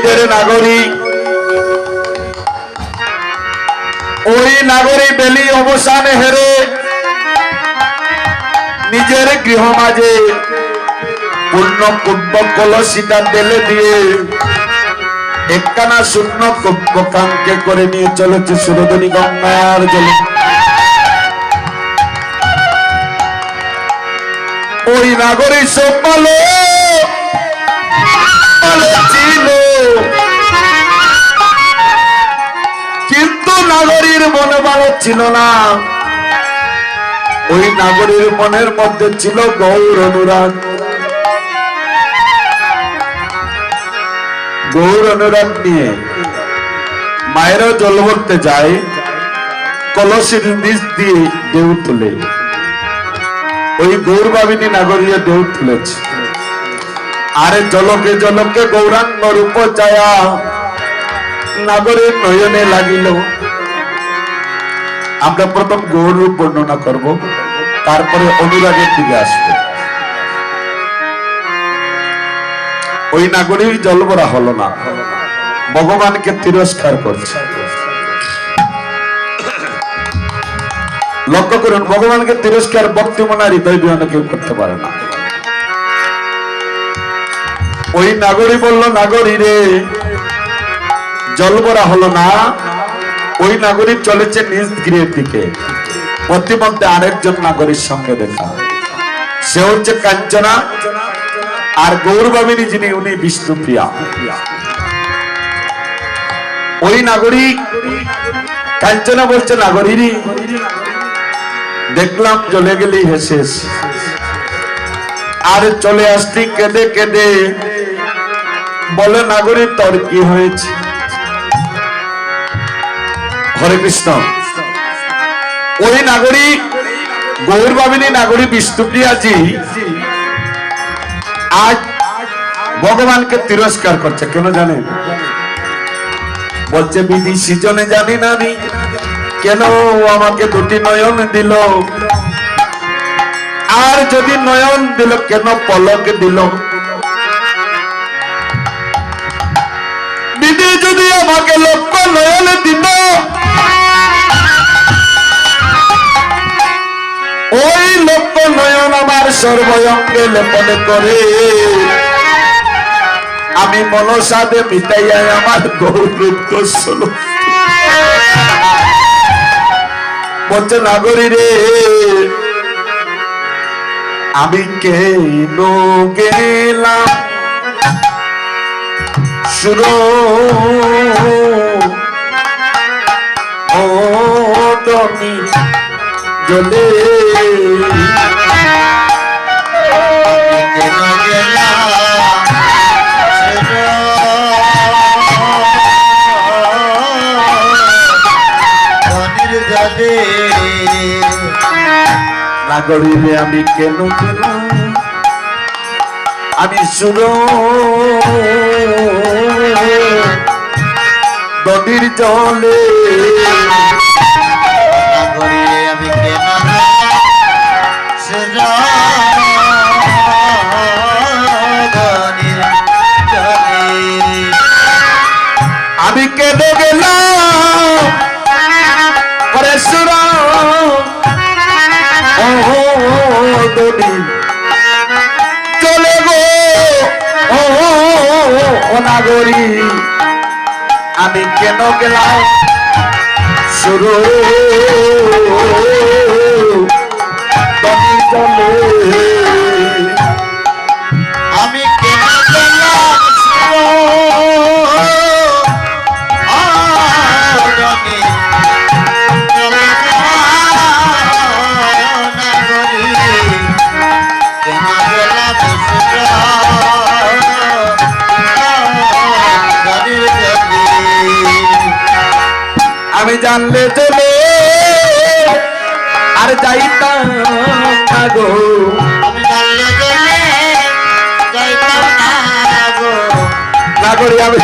নাগরীদের নাগরী, ওই নাগরী বেলি অবসানে হেরে নিজের গৃহ মাঝে পূর্ণ কুব্য কলসিটা ঢেলে দিয়ে একখানা শূন্য কুব্যকাঙ্কে করে নিয়ে চলেছে সুরধনী গঙ্গার জলে। ওই নাগরী সব ভালো ছিল, কিন্তু নাগরীর মনে ভালো ছিল না। ওই নাগরীর মনের মধ্যে ছিল গৌর অনুরাগ। গৌর অনুরাগ নিয়ে মায়েরও জল ভরতে যায়, কলসির নিচ দিয়ে ঢেউ তুলে। ওই গৌরবাবিনী নাগরীয় ঢেউ তুলেছে। আরে জলকে জলকে গৌরাঙ্গ রূপ ছায়া নাগরীর নয়নে লাগিল। আমরা প্রথম গৌর রূপ বর্ণনা করব, তারপরে অনুরাগের দিকে আসবে। ওই নাগরীর জল ভরা হলো না, ভগবানকে তিরস্কার করছে। লক্ষ্য করুন, ভগবানকে তিরস্কার ভক্তিমনা হৃদয় বিহনে কেউ করতে পারে না। ওই নাগরী বলল, নাগরী রে জল ভরা হলো না। ওই নাগরী চলেছে নিজ গৃহের দিকে। প্রতিমধ্যে আরেকজন নাগরীর সঙ্গে দেখা, সে হচ্ছে কাঞ্চনা। আর গৌরবাবিনী যিনি, উনি বিষ্ণুপ্রিয়া। ওই নাগরী কাঞ্চনা বলছে, নাগরী দেখলাম চলে গেলি হেসে, আর চলে আসতি কেঁদে কেঁদে। বলে, নাগরী তোর কি হয়েছে? হরে কৃষ্ণ। ওই নাগরী গৌরবাবিনী নাগরী বিষ্ণুপ্রিয়াজি আজ ভগবানকে তিরস্কার করছে। কেন জানেন? বলছে, বিধি সৃজনে জানি না নি, কেন আমাকে দুটি নয়ন দিল? আর যদি নয়ন দিল, কেন পলক দিল? বিধি যদি আমাকে লক্ষ নয়ন দিত, ওই লক্ষ নয়ন আমার সর্বঙ্গে লেপনে করে আমি মনসাদে মিটাইয়া আমার গৌরব ছিল। বলছে, নাগরী রে আমি কেন গেলাম সুর ওদনি জলে? নাগরী রে আমি কেন গেলাম, আমি সুর নদীর জলে? নাগরী রে আমি কেন সুর নদীর জলে? আমি কেন গেলাম পরে সুর চলে গো ও নাগরী, আমি কেন গেলাম শুরু চলে? আমি কেন গেলাম আমি জানলে চলে আর যাইতাম না গো, আমি জানলে চলে যাইতাম না গো। নাগরী আমি